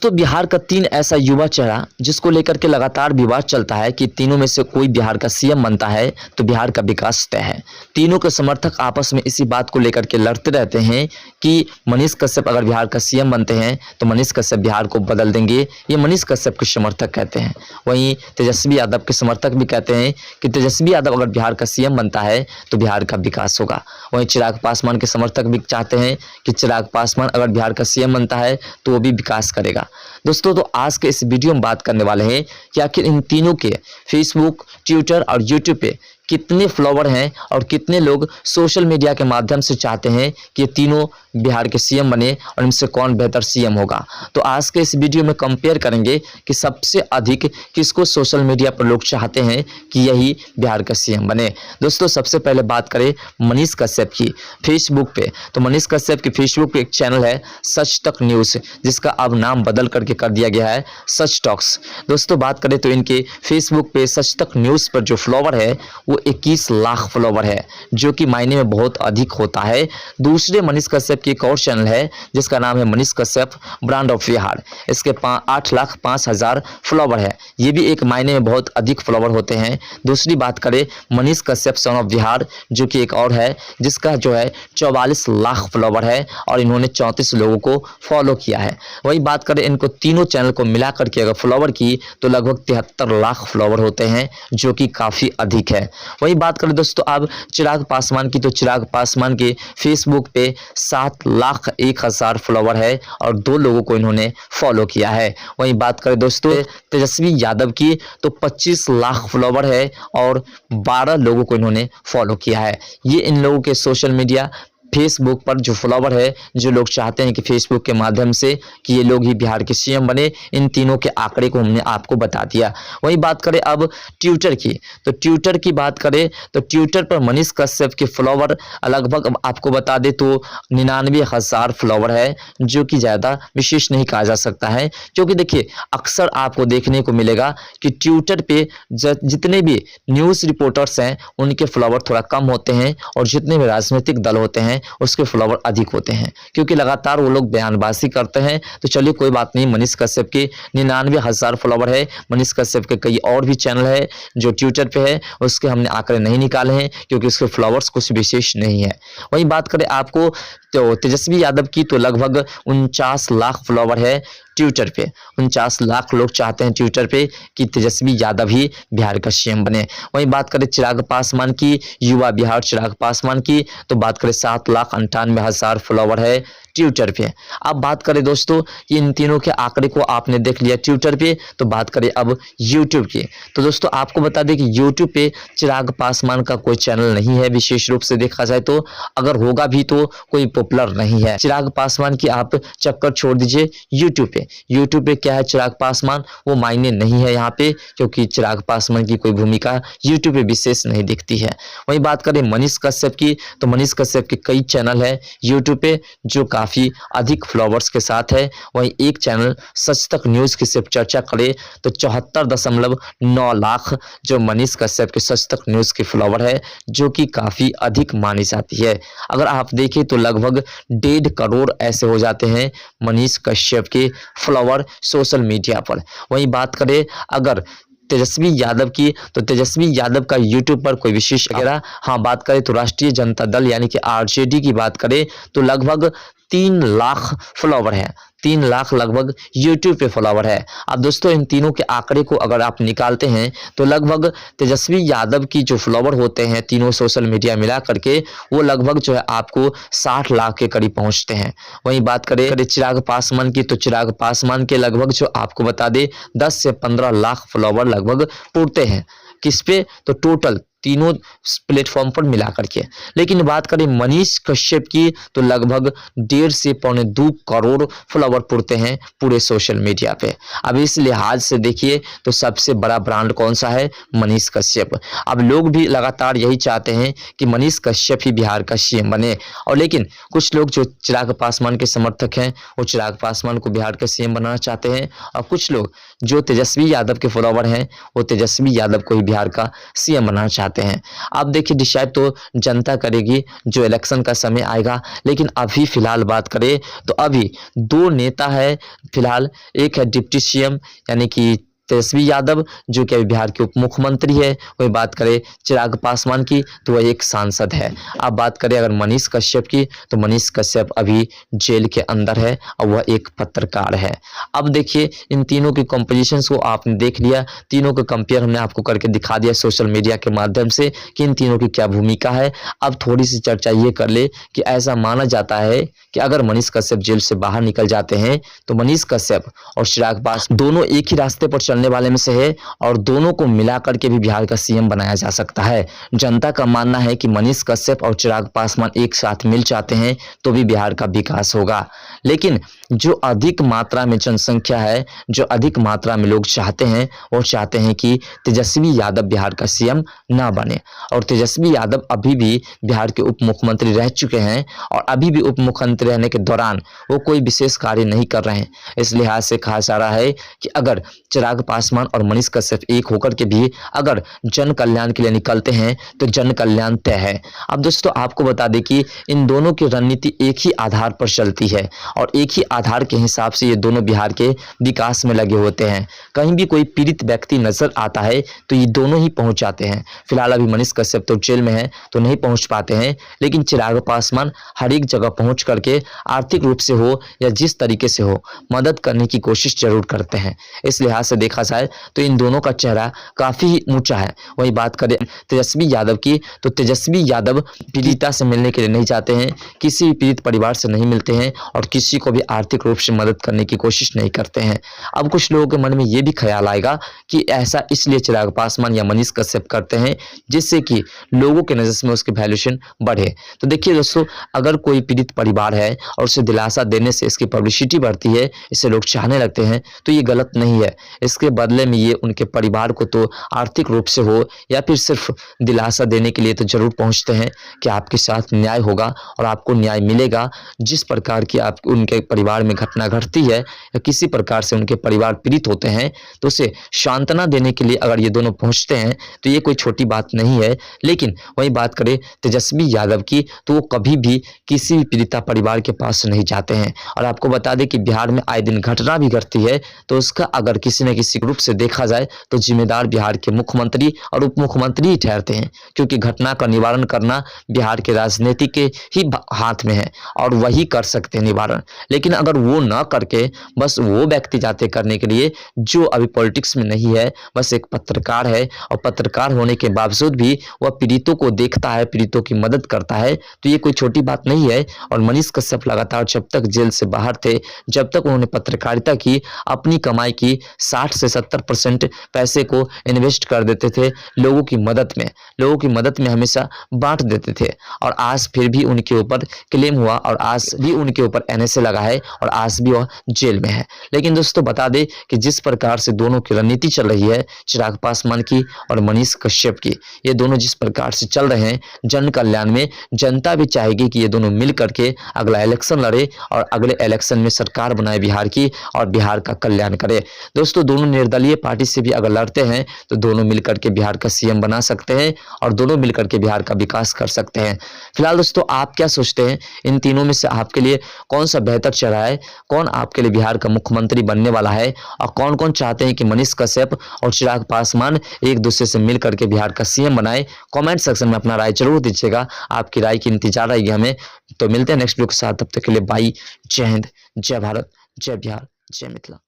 दोस्तों बिहार का 3 ऐसा युवा चेहरा जिसको लेकर के लगातार विवाद चलता है कि तीनों में से कोई बिहार का सीएम बनता है तो बिहार का विकास तय है। तीनों के समर्थक आपस में इसी बात को लेकर के लड़ते रहते हैं कि मनीष कश्यप अगर बिहार का सीएम बनते हैं तो मनीष कश्यप बिहार को बदल देंगे। ये मनीष कश्यप के समर्थक कहते हैं। वहीं तेजस्वी यादव के समर्थक भी कहते हैं कि तेजस्वी यादव अगर बिहार का सीएम बनता है तो बिहार का विकास होगा। वहीं चिराग पासवान के समर्थक भी चाहते हैं कि चिराग पासवान अगर बिहार का सीएम बनता है तो वो भी विकास करेगा। दोस्तों तो आज के इस वीडियो में बात करने वाले हैं कि आखिर इन तीनों के फेसबुक, ट्विटर और यूट्यूब पे कितने फॉलोवर हैं और कितने लोग सोशल मीडिया के माध्यम से चाहते हैं कि ये तीनों बिहार के सीएम बने और इनसे कौन बेहतर सीएम होगा। तो आज के इस वीडियो में कंपेयर करेंगे कि सबसे अधिक किसको सोशल मीडिया पर लोग चाहते हैं कि यही बिहार का सीएम बने। दोस्तों सबसे पहले बात करें मनीष कश्यप की फेसबुक पे, तो मनीष कश्यप की फेसबुक पे एक चैनल है सच तक न्यूज़, जिसका अब नाम बदल करके कर दिया गया है सच टॉक्स। दोस्तों बात करें तो इनके फेसबुक पे सच तक न्यूज़ पर जो फॉलोवर है वो 21 लाख फॉलोवर है, जो कि मायने में बहुत अधिक होता है। दूसरे मनीष कश्यप की एक और चैनल है जिसका नाम है मनीष कश्यप ब्रांड ऑफ बिहार, इसके 8,05,000 फॉलोवर है। ये भी एक मायने में बहुत अधिक फॉलोवर होते हैं। दूसरी बात करें मनीष कश्यप सन ऑफ बिहार, जो कि एक और है जिसका जो है 44 लाख फॉलोवर है और इन्होंने 34 लोगों को फॉलो किया है। वही बात करें इनको तीनों चैनल को मिला करके अगर फॉलोवर की तो लगभग 73 लाख फॉलोवर होते हैं, जो कि काफ़ी अधिक है। वही बात करें दोस्तों अब चिराग पासवान की, तो चिराग पासवान के फेसबुक पे 7,01,000 फॉलोवर है और 2 लोगों को इन्होंने फॉलो किया है। वही बात करें दोस्तों तेजस्वी यादव की, तो 25 लाख फॉलोवर है और 12 लोगों को इन्होंने फॉलो किया है। ये इन लोगों के सोशल मीडिया फेसबुक पर जो फॉलोवर है, जो लोग चाहते हैं कि फेसबुक के माध्यम से कि ये लोग ही बिहार के सीएम बने, इन तीनों के आंकड़े को हमने आपको बता दिया। वही बात करें अब ट्विटर की, तो ट्विटर की बात करें तो ट्विटर पर मनीष कश्यप के फॉलोवर लगभग आपको बता दे तो 99,000 फॉलोवर है, जो कि ज़्यादा विशेष नहीं कहा जा सकता है। क्योंकि देखिए अक्सर आपको देखने को मिलेगा कि ट्विटर पे जितने भी न्यूज़ रिपोर्टर्स हैं उनके फॉलोवर थोड़ा कम होते हैं और जितने भी राजनीतिक दल होते हैं उसके फॉलोवर अधिक होते हैं, क्योंकि लगातार वो लोग बयानबाजी करते हैं। तो चलिए कोई बात नहीं, मनीष कश्यप के 99,000 फॉलोवर है। मनीष कश्यप के कई और भी चैनल है जो ट्विटर पे है, उसके हमने आंकड़े नहीं निकाले हैं क्योंकि उसके फॉलोवर्स कुछ विशेष नहीं है। वही बात करें आपको तो तेजस्वी यादव की, तो लगभग 49 लाख फॉलोवर है ट्विटर पे। 49 लाख लोग चाहते हैं ट्विटर पे कि तेजस्वी यादव ही बिहार का सीएम बने। वहीं बात करें चिराग पासवान की, युवा बिहार चिराग पासवान की, तो बात करें 7,98,000 फॉलोवर है ट्विटर पे। अब बात करें दोस्तों कि इन तीनों के आंकड़े को आपने देख लिया ट्विटर पे, तो बात करें अब यूट्यूब की, तो दोस्तों आपको बता दें कि यूट्यूब पे चिराग पासवान का कोई चैनल नहीं है विशेष रूप से देखा जाए तो, अगर होगा भी तो कोई पॉपुलर नहीं है। चिराग पासवान की आप चक्कर छोड़ दीजिए यूट्यूब पे। यूट्यूब पे क्या है चिराग पासवान, वो मायने नहीं है यहाँ पे, क्योंकि चिराग पासवान की कोई भूमिका यूट्यूब पे विशेष नहीं दिखती है। वहीं बात करें मनीष कश्यप की, तो मनीष कश्यप के कई चैनल है यूट्यूब पे जो काफ़ी अधिक फॉलोवर्स के साथ है। वहीं एक चैनल सच तक न्यूज़ की सिर्फ चर्चा करें तो 74.9 लाख जो मनीष कश्यप के सच तक न्यूज़ के फॉलोवर है, जो कि काफ़ी अधिक मानी जाती है। अगर आप देखें तो लगभग 1.5 करोड़ ऐसे हो जाते हैं मनीष कश्यप के फॉलोवर सोशल मीडिया पर। वहीं बात करें अगर तेजस्वी यादव की, तो तेजस्वी यादव का यूट्यूब पर कोई विशेष वगैरह, हाँ बात करें तो राष्ट्रीय जनता दल यानी कि आरजेडी की बात करें तो लगभग 3 लाख फॉलोवर है। 3 लाख लगभग यूट्यूब पे फॉलोवर है। अब दोस्तों इन तीनों के आंकड़े को अगर आप निकालते हैं तो लगभग तेजस्वी यादव की जो फॉलोवर होते हैं तीनों सोशल मीडिया मिला करके, वो लगभग जो है आपको 60 लाख के करीब पहुंचते हैं। वहीं बात करें चिराग पासवान की, तो चिराग पासवान के लगभग जो आपको बता दे 10 से 15 लाख फॉलोवर लगभग पूरते हैं। किस पे, तो टोटल तीनों प्लेटफॉर्म पर मिला करके। लेकिन बात करें मनीष कश्यप की, तो लगभग 1.5 से 2 करोड़ फॉलोवर पुरते हैं पूरे सोशल मीडिया पे। अब इस लिहाज से देखिए तो सबसे बड़ा ब्रांड कौन सा है, मनीष कश्यप। अब लोग भी लगातार यही चाहते हैं कि मनीष कश्यप ही बिहार का सीएम बने, और लेकिन कुछ लोग जो चिराग पासवान के समर्थक हैं वो चिराग पासवान को बिहार का सीएम बनाना चाहते हैं, और कुछ लोग जो तेजस्वी यादव के फॉलोवर हैं वो तेजस्वी यादव को ही बिहार का सीएम बनाना चाहते हैं। चाहते हैं। अब देखिए डिसाइड तो जनता करेगी जो इलेक्शन का समय आएगा, लेकिन अभी फिलहाल बात करें तो अभी दो नेता है फिलहाल। एक है डिप्टी सीएम यानी कि तेजस्वी यादव जो कि अभी बिहार के उप मुख्यमंत्री है। वही बात करें चिराग पासवान की तो वह एक सांसद है। अब बात करें अगर मनीष कश्यप की तो मनीष कश्यप अभी जेल के अंदर है और वह एक पत्रकार है। अब देखिए इन तीनों की कंपोजिशंस को आपने देख लिया, तीनों को कंपेयर हमने आपको करके दिखा दिया सोशल मीडिया के माध्यम से कि इन तीनों की क्या भूमिका है। अब थोड़ी सी चर्चा ये कर ले कि ऐसा माना जाता है कि अगर मनीष कश्यप जेल से बाहर निकल जाते हैं तो मनीष कश्यप और चिराग पासवान दोनों एक ही रास्ते पर चलने वाले में से है और दोनों को मिला करके भी बिहार का सीएम बनाया जा सकता है। जनता का मानना है कि मनीष कश्यप और चिराग पासवान एक साथ मिल जाते हैं तो भी बिहार का विकास होगा, लेकिन जो अधिक मात्रा में जनसंख्या है, जो अधिक मात्रा में लोग चाहते हैं, वो चाहते हैं कि तेजस्वी यादव बिहार का सीएम ना बने। और तेजस्वी यादव अभी भी बिहार के उप मुख्यमंत्री रह चुके हैं और अभी भी उप मुख्यमंत्री रहने के दौरान वो कोई विशेष कार्य नहीं कर रहे हैं। इस लिहाज से कहा जा रहा है कि अगर चिराग पासवान और मनीष कश्यप एक होकर के भी अगर जन कल्याण के लिए निकलते हैं तो जन कल्याण तय है। अब दोस्तों आपको बता दें कि इन दोनों की रणनीति एक ही आधार पर चलती है और एक ही आधार के हिसाब से ये दोनों बिहार के विकास में लगे होते हैं। कहीं भी कोई पीड़ित व्यक्ति नजर आता है तो ये दोनों ही पहुंच जाते हैं। फिलहाल अभी मनीष कश्यप तो जेल में है तो नहीं पहुंच पाते हैं, लेकिन चिराग पासवान हर एक जगह पहुंच करके आर्थिक रूप से हो या जिस तरीके से हो मदद करने की कोशिश जरूर करते हैं। इस लिहाज से देखा जाए तो इन दोनों का चेहरा काफी ही ऊंचा है। वही बात करें तेजस्वी यादव की तो तेजस्वी यादव पीड़िता से मिलने के लिए नहीं जाते हैं, किसी भी पीड़ित परिवार से नहीं मिलते हैं और किसी को भी आर्थिक रूप से मदद करने की कोशिश नहीं करते हैं। अब कुछ लोगों के मन में ये भी ख्याल आएगा कि ऐसा इसलिए चिराग पासवान या मनीष कश्यप करते हैं जिससे कि लोगों के नजर में उसकी वैल्यूएशन बढ़े। तो देखिए दोस्तों, अगर कोई पीड़ित परिवार है और उसे दिलासा देने से इसकी पब्लिसिटी बढ़ती है, इसे लोग चाहने लगते हैं, तो ये गलत नहीं है। इसके बदले में ये उनके परिवार को तो आर्थिक रूप से हो या फिर सिर्फ दिलासा देने के लिए तो जरूर पहुंचते हैं कि आपके साथ न्याय होगा और आपको न्याय मिलेगा। जिस प्रकार की आप उनके परिवार में घटना घटती है या किसी प्रकार से उनके परिवार पीड़ित होते हैं तो उसे सांत्वना देने के लिए अगर ये दोनों पहुंचते हैं तो ये कोई छोटी बात नहीं है। लेकिन वही बात करें तेजस्वी यादव की तो वो कभी भी किसी भी पीड़िता परिवार के पास नहीं जाते हैं। और आपको बता दें कि बिहार में आए दिन घटना भी घटती है तो उसका अगर किसी न किसी रूप से देखा जाए तो जिम्मेदार बिहार के मुख्यमंत्री और उप मुख्यमंत्री ही ठहरते हैं, क्योंकि घटना का निवारण करना बिहार के राजनीति के ही हाथ में है और वही कर सकते हैं निवारण। लेकिन अगर वो ना करके बस वो व्यक्ति जाते करने के लिए जो अभी पॉलिटिक्स में नहीं है, बस एक पत्रकार है और पत्रकार होने के बावजूद भी वह पीड़ितों को देखता है, पीड़ितों की मदद करता है, तो ये कोई छोटी बात नहीं है। और मनीष कश्यप लगातार जब तक जेल से बाहर थे, जब तक उन्होंने पत्रकारिता की, अपनी कमाई की 60 से 70% पैसे को इन्वेस्ट कर देते थे लोगों की मदद में हमेशा बांट देते थे। और आज फिर भी उनके ऊपर क्लेम हुआ और आज भी उनके ऊपर एनएसए लगा है और आज भी वह जेल में है। लेकिन दोस्तों बता दें कि जिस प्रकार से दोनों की रणनीति चल रही है, चिराग पासवान की और मनीष कश्यप की, ये दोनों जिस प्रकार से चल रहे हैं जन कल्याण में, जनता भी चाहेगी कि ये दोनों मिल करके अगला इलेक्शन लड़े और अगले इलेक्शन में सरकार बनाए बिहार की और बिहार का कल्याण करे। दोस्तों दोनों निर्दलीय पार्टी से भी अगर लड़ते हैं तो दोनों मिलकर के बिहार का सीएम बना सकते हैं और दोनों मिलकर के बिहार का विकास कर सकते हैं। फिलहाल दोस्तों आप क्या सोचते हैं, इन तीनों में से आपके लिए कौन सा बेहतर चेहरा है, कौन आपके लिए बिहार का मुख्यमंत्री बनने वाला है और कौन कौन चाहते हैं कि मनीष कश्यप और चिराग पासवान एक दूसरे से मिल करके बिहार का सीएम बनाए? कमेंट सेक्शन में अपना राय जरूर दीजिएगा, आपकी राय की इंतजार रहेगी हमें। तो मिलते हैं नेक्स्ट वीडियो के साथ, तब तक के लिए बाय, जय हिंद, जय भारत, जय बिहार, जय मिथिला।